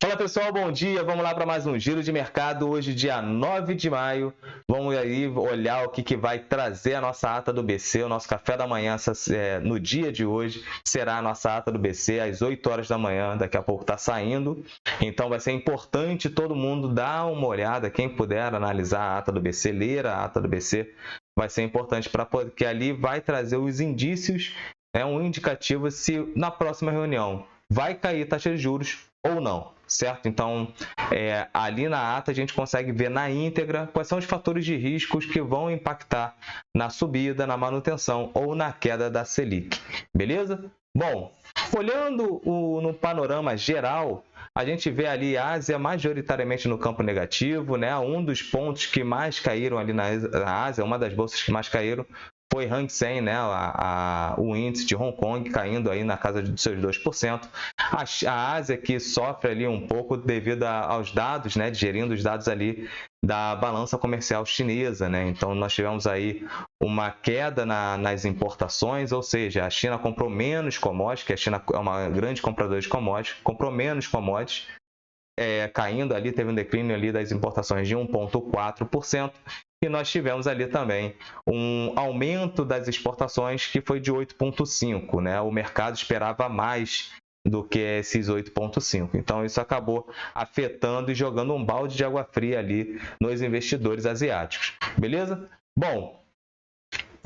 Fala pessoal, bom dia. Vamos lá para mais um giro de mercado. Hoje, dia 9 de maio. Vamos aí olhar o que vai trazer a nossa ata do BC. O nosso café da manhã no dia de hoje será a nossa ata do BC às 8 horas da manhã. Daqui a pouco está saindo. Então vai ser importante todo mundo dar uma olhada. Quem puder analisar a ata do BC, ler a ata do BC, vai ser importante porque ali vai trazer os indícios, um indicativo se na próxima reunião vai cair taxa de juros ou não, certo? Então, ali na ata a gente consegue ver na íntegra quais são os fatores de riscos que vão impactar na subida, na manutenção ou na queda da Selic, beleza? Bom, olhando no panorama geral, a gente vê ali a Ásia majoritariamente no campo negativo, né? Um dos pontos que mais caíram ali na Ásia, uma das bolsas que mais caíram, foi Hang Seng, né? O índice de Hong Kong caindo aí na casa dos seus 2%. A Ásia que sofre ali um pouco devido aos dados, né? Digerindo os dados ali da balança comercial chinesa, né? Então nós tivemos aí uma queda nas importações, ou seja, a China comprou menos commodities, que a China é uma grande compradora de commodities, comprou menos commodities, caindo ali, teve um declínio ali das importações de 1,4%. E nós tivemos ali também um aumento das exportações que foi de 8,5%, né? O mercado esperava mais do que esses 8,5%. Então, isso acabou afetando e jogando um balde de água fria ali nos investidores asiáticos. Beleza? Bom,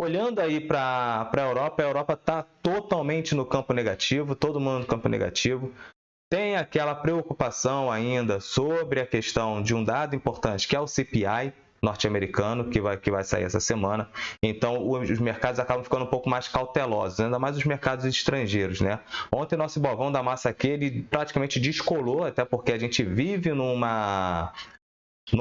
olhando aí para a Europa está totalmente no campo negativo, todo mundo no campo negativo. Tem aquela preocupação ainda sobre a questão de um dado importante, que é o CPI norte-americano, que vai sair essa semana. Então, os mercados acabam ficando um pouco mais cautelosos, ainda mais os mercados estrangeiros, né? Ontem, nosso Ibovão da massa aqui, ele praticamente descolou, até porque a gente vive no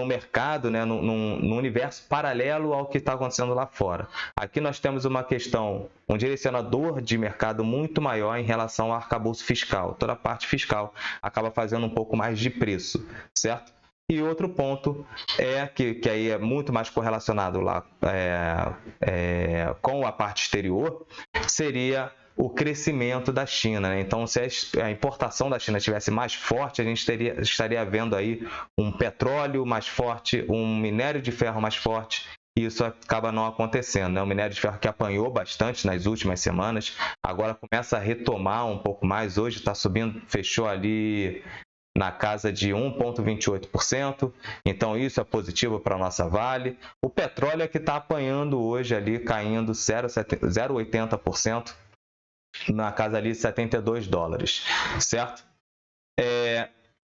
mercado, né, num universo paralelo ao que está acontecendo lá fora. Aqui nós temos uma questão, um direcionador de mercado muito maior em relação ao arcabouço fiscal. Toda a parte fiscal acaba fazendo um pouco mais de preço, certo? E outro ponto que aí é muito mais correlacionado lá com a parte exterior, seria o crescimento da China, né? Então, se a importação da China estivesse mais forte, a gente estaria vendo aí um petróleo mais forte, um minério de ferro mais forte, e isso acaba não acontecendo, né? O minério de ferro que apanhou bastante nas últimas semanas, agora começa a retomar um pouco mais, hoje está subindo, fechou ali na casa de 1,28%, então isso é positivo para a nossa Vale. O petróleo é que está apanhando hoje ali, caindo 0,80%, na casa ali de $72, certo?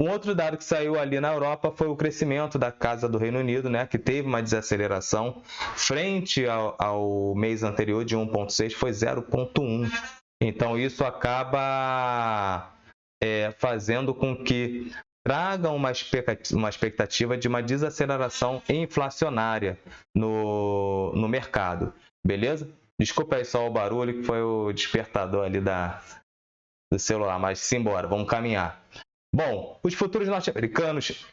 Um outro dado que saiu ali na Europa foi o crescimento da Casa do Reino Unido, né, que teve uma desaceleração frente ao mês anterior de 1,6, foi 0,1. Então isso acaba fazendo com que traga uma expectativa de uma desaceleração inflacionária no mercado, beleza? Desculpa aí só o barulho, que foi o despertador ali do celular, mas simbora, vamos caminhar. Bom, os futuros norte-americanos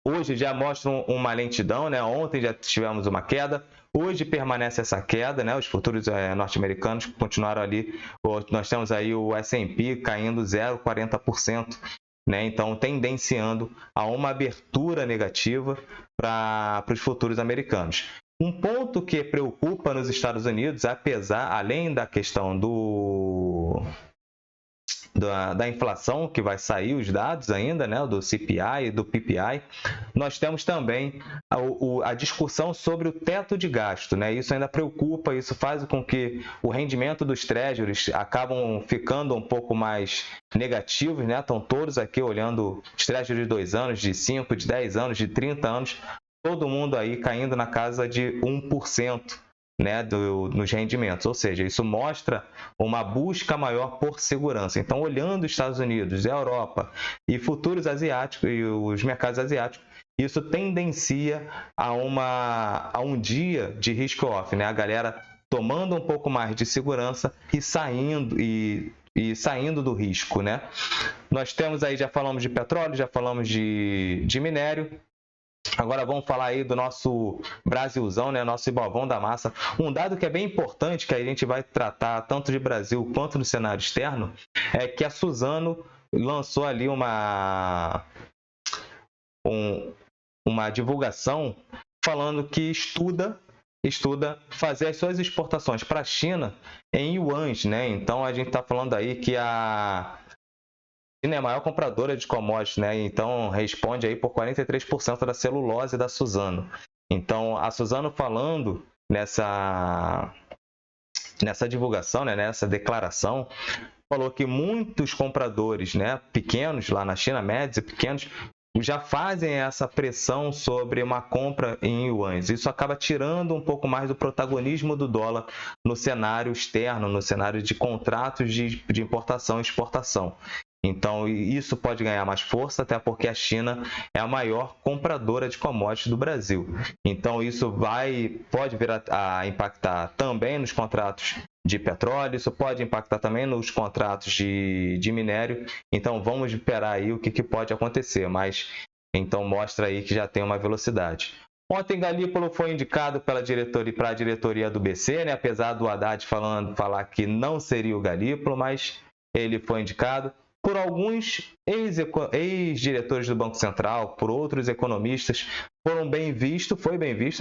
hoje já mostram uma lentidão, né? Ontem já tivemos uma queda, hoje permanece essa queda, né? Os futuros norte-americanos continuaram ali, nós temos aí o S&P caindo 0,40%, né? Então tendenciando a uma abertura negativa para os futuros americanos. Um ponto que preocupa nos Estados Unidos, além da questão da inflação, que vai sair os dados ainda, né, do CPI e do PPI, nós temos também a discussão sobre o teto de gasto, né? Isso ainda preocupa, isso faz com que o rendimento dos treasuries acabam ficando um pouco mais negativos, né? Estão todos aqui olhando os treasuries de 2 anos, de 5, de 10 anos, de 30 anos, todo mundo aí caindo na casa de 1%. Né, nos rendimentos, ou seja, isso mostra uma busca maior por segurança. Então, olhando os Estados Unidos, a Europa e futuros asiáticos e os mercados asiáticos, isso tendencia a um dia de risk-off, né? A galera tomando um pouco mais de segurança e saindo do risco, né? Nós temos aí, já falamos de petróleo, já falamos de minério. Agora vamos falar aí do nosso Brasilzão, né? Nosso Ibovão da massa. Um dado que é bem importante, que a gente vai tratar tanto de Brasil quanto no cenário externo, é que a Suzano lançou ali uma divulgação falando que estuda fazer as suas exportações para a China em yuans, né? Então a gente está falando aí que a China é a maior compradora de commodities, né? Então responde aí por 43% da celulose da Suzano. Então a Suzano falando nessa divulgação, né, nessa declaração, falou que muitos compradores, né, pequenos lá na China, médios e pequenos, já fazem essa pressão sobre uma compra em yuans. Isso acaba tirando um pouco mais do protagonismo do dólar no cenário externo, no cenário de contratos de importação e exportação. Então, isso pode ganhar mais força, até porque a China é a maior compradora de commodities do Brasil. Então, isso pode vir a impactar também nos contratos de petróleo, isso pode impactar também nos contratos de minério. Então, vamos esperar aí o que pode acontecer, mas então mostra aí que já tem uma velocidade. Ontem, Galípolo foi indicado para a diretoria do BC, né? Apesar do Haddad falar que não seria o Galípolo, mas ele foi indicado por alguns ex-diretores do Banco Central, por outros economistas, foi bem visto,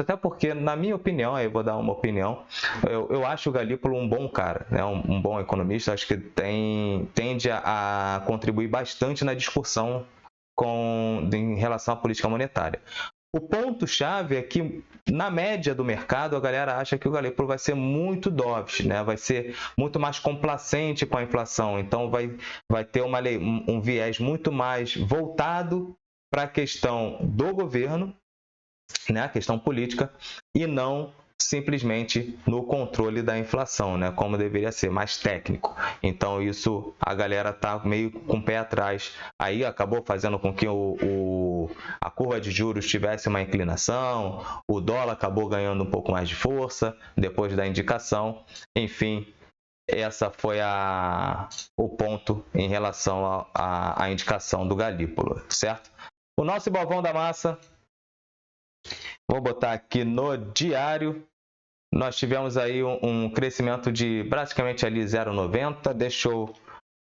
até porque, na minha opinião, eu vou dar uma opinião, eu acho o Galípolo um bom cara, né? Um bom economista, acho que tende a contribuir bastante na discussão em relação à política monetária. O ponto-chave é que, na média do mercado, a galera acha que o Galípolo vai ser muito dovish, né? Vai ser muito mais complacente com a inflação. Então, vai ter um viés muito mais voltado para a questão do governo, né? A questão política, e não simplesmente no controle da inflação, né? Como deveria ser, mais técnico. Então, isso a galera tá meio com o pé atrás. Aí acabou fazendo com que a curva de juros tivesse uma inclinação, o dólar acabou ganhando um pouco mais de força depois da indicação. Enfim, essa foi o ponto em relação à indicação do Galípolo, certo? O nosso Ibovão da Massa, vou botar aqui no diário, nós tivemos aí um crescimento de praticamente ali 0,90. Deixa eu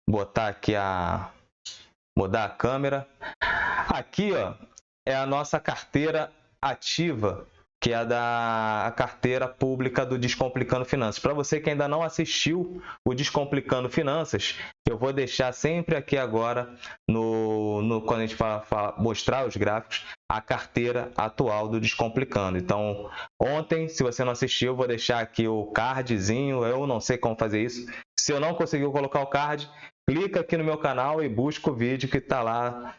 botar aqui mudar a câmera. Aqui, ó, é a nossa carteira ativa, que é a carteira pública do Descomplicando Finanças. Para você que ainda não assistiu o Descomplicando Finanças, eu vou deixar sempre aqui agora, quando a gente mostrar os gráficos, a carteira atual do Descomplicando. Então, ontem, se você não assistiu, eu vou deixar aqui o cardzinho, eu não sei como fazer isso. Se eu não conseguir colocar o card, clica aqui no meu canal e busca o vídeo que está lá.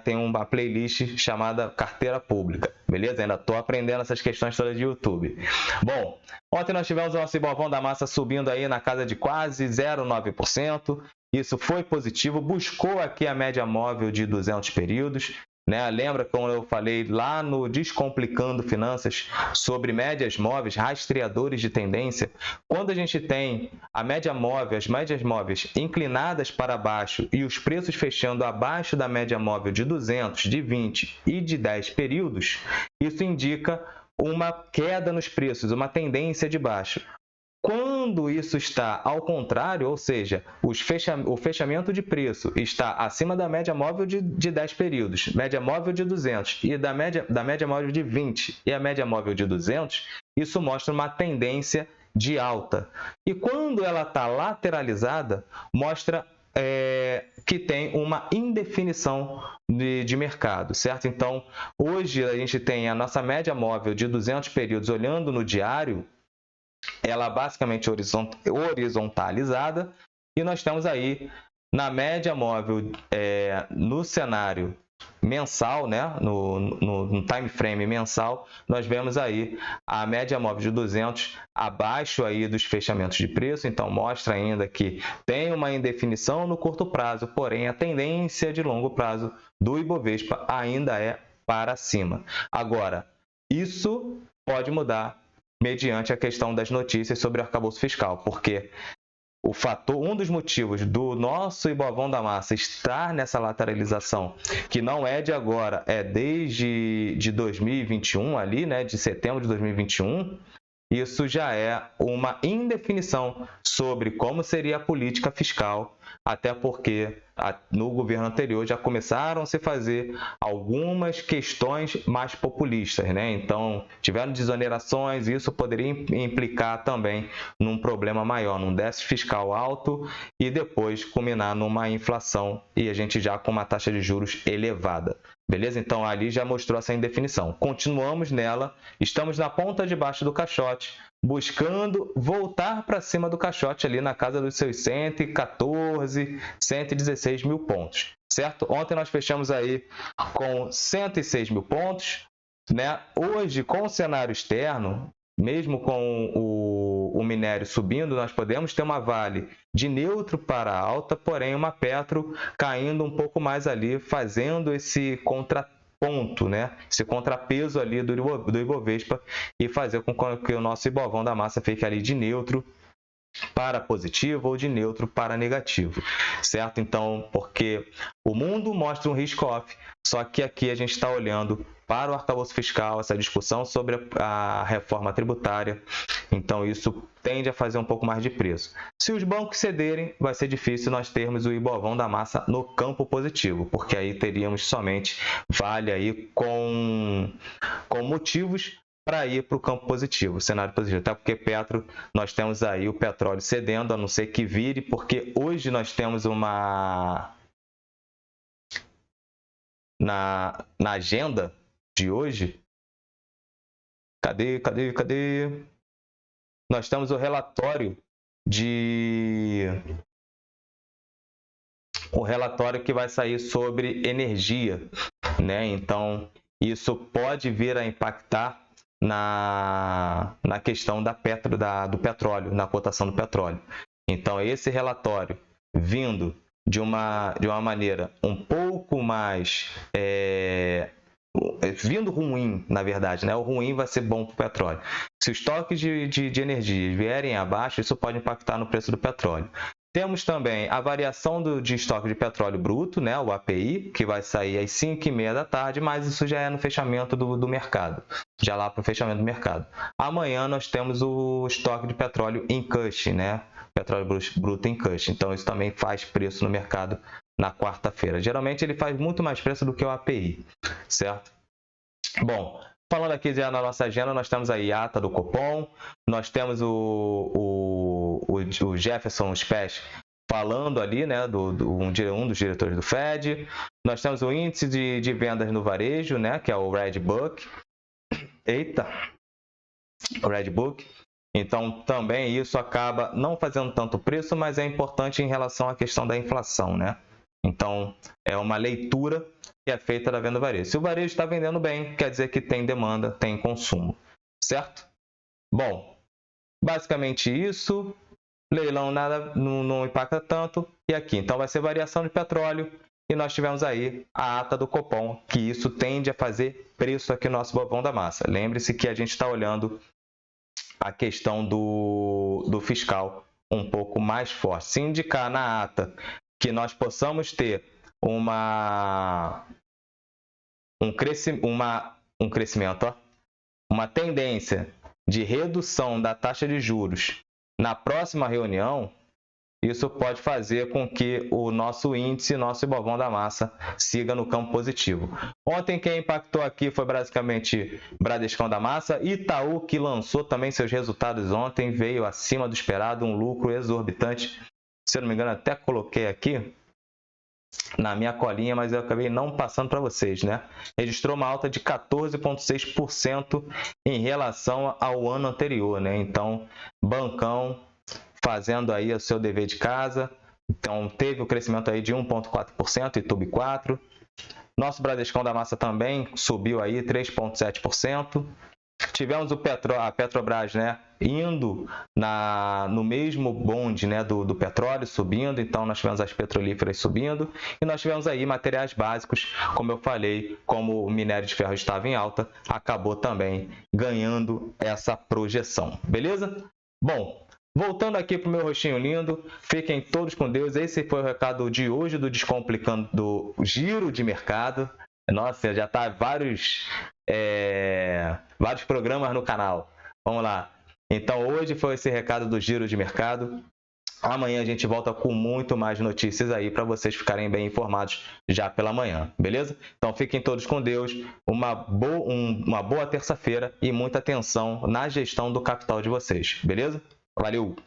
Tem uma playlist chamada Carteira Pública, beleza? Ainda estou aprendendo essas questões todas de YouTube. Bom, ontem nós tivemos o nosso Ibovão da Massa subindo aí na casa de quase 0,9%. Isso foi positivo, buscou aqui a média móvel de 200 períodos. Né? Lembra como eu falei lá no Descomplicando Finanças sobre médias móveis, rastreadores de tendência? Quando a gente tem a média móvel, as médias móveis inclinadas para baixo e os preços fechando abaixo da média móvel de 200, de 20 e de 10 períodos, isso indica uma queda nos preços, uma tendência de baixo. Quando isso está ao contrário, ou seja, o fechamento de preço está acima da média móvel de 10 períodos, média móvel de 200 e da média móvel de 20 e a média móvel de 200, isso mostra uma tendência de alta. E quando ela está lateralizada, mostra que tem uma indefinição de mercado, certo? Então, hoje a gente tem a nossa média móvel de 200 períodos olhando no diário, ela basicamente horizontalizada, e nós temos aí na média móvel no cenário mensal, né? no time frame mensal, nós vemos aí a média móvel de 200 abaixo aí dos fechamentos de preço, então mostra ainda que tem uma indefinição no curto prazo, porém a tendência de longo prazo do Ibovespa ainda é para cima. Agora, isso pode mudar mediante a questão das notícias sobre o arcabouço fiscal, porque um dos motivos do nosso Ibovão da Massa estar nessa lateralização, que não é de agora, é desde 2021, ali, né, de setembro de 2021, isso já é uma indefinição sobre como seria a política fiscal até porque no governo anterior já começaram a se fazer algumas questões mais populistas, né? Então, tiveram desonerações e isso poderia implicar também num problema maior, num déficit fiscal alto e depois culminar numa inflação e a gente já com uma taxa de juros elevada. Beleza? Então, ali já mostrou essa indefinição. Continuamos nela, estamos na ponta de baixo do caixote, buscando voltar para cima do caixote ali na casa dos seus 114, 116 mil pontos, certo? Ontem nós fechamos aí com 106 mil pontos, né? Hoje, com o cenário externo, mesmo com o minério subindo, nós podemos ter uma Vale de neutro para alta, porém uma Petro caindo um pouco mais ali, fazendo esse contraponto, né? Esse contrapeso ali do Ibovespa e fazer com que o nosso Ibovão da Massa fique ali de neutro para positivo ou de neutro para negativo, certo? Então, porque o mundo mostra um risk-off, só que aqui a gente está olhando para o arcabouço fiscal, essa discussão sobre a reforma tributária, então isso tende a fazer um pouco mais de preço. Se os bancos cederem, vai ser difícil nós termos o Ibovão da Massa no campo positivo, porque aí teríamos somente Vale aí com motivos para ir para o campo positivo, cenário positivo. Até porque Petro, nós temos aí o petróleo cedendo, a não ser que vire, porque hoje nós temos uma... Na agenda de hoje, cadê? Nós temos o relatório que vai sair sobre energia, né? Então, isso pode vir a impactar na questão do petróleo, na cotação do petróleo. Então, esse relatório vindo de uma maneira um pouco mais... vindo ruim, na verdade, né? O ruim vai ser bom para o petróleo. Se os estoques de energia vierem abaixo, isso pode impactar no preço do petróleo. Temos também a variação de estoque de petróleo bruto, né, o API, que vai sair às 5h30 da tarde, mas isso já é no fechamento do mercado, já lá para o fechamento do mercado. Amanhã nós temos o estoque de petróleo em Cushing, né, petróleo bruto em Cushing, então isso também faz preço no mercado na quarta-feira. Geralmente ele faz muito mais preço do que o API, certo? Bom, falando aqui já na nossa agenda, nós temos a ata do Copom, nós temos o Jefferson Specht falando ali, né, um dos diretores do Fed. Nós temos o índice de vendas no varejo, né, que é o Redbook. O Redbook. Então, também isso acaba não fazendo tanto preço, mas é importante em relação à questão da inflação, né? Então, é uma leitura que é feita da venda do varejo. Se o varejo está vendendo bem, quer dizer que tem demanda, tem consumo, certo? Bom, basicamente isso. Leilão nada, não impacta tanto. E aqui, então, vai ser variação de petróleo. E nós tivemos aí a ata do Copom, que isso tende a fazer preço aqui no nosso Ibovão da Massa. Lembre-se que a gente está olhando a questão do fiscal um pouco mais forte. Se indicar na ata que nós possamos ter um crescimento, uma tendência de redução da taxa de juros na próxima reunião, isso pode fazer com que o nosso índice, nosso Ibovão da Massa, siga no campo positivo. Ontem quem impactou aqui foi basicamente Bradescão da Massa, Itaú, que lançou também seus resultados ontem, veio acima do esperado, um lucro exorbitante. Se eu não me engano, até coloquei aqui na minha colinha, mas eu acabei não passando para vocês, né? Registrou uma alta de 14,6% em relação ao ano anterior, né? Então, bancão fazendo aí o seu dever de casa. Então, teve o crescimento aí de 1,4%, Itaú 4%. Nosso Bradescão da Massa também subiu aí 3,7%. Tivemos a Petrobras, né, indo no mesmo bonde, né, do petróleo, subindo. Então, nós tivemos as petrolíferas subindo. E nós tivemos aí materiais básicos, como eu falei, como o minério de ferro estava em alta, acabou também ganhando essa projeção. Beleza? Bom, voltando aqui para o meu rostinho lindo, fiquem todos com Deus. Esse foi o recado de hoje do Descomplicando do Giro de Mercado. Nossa, já está vários programas no canal. Vamos lá. Então, hoje foi esse recado do Giro de Mercado. Amanhã a gente volta com muito mais notícias aí para vocês ficarem bem informados já pela manhã, beleza? Então fiquem todos com Deus, uma boa terça-feira e muita atenção na gestão do capital de vocês, beleza? Valeu!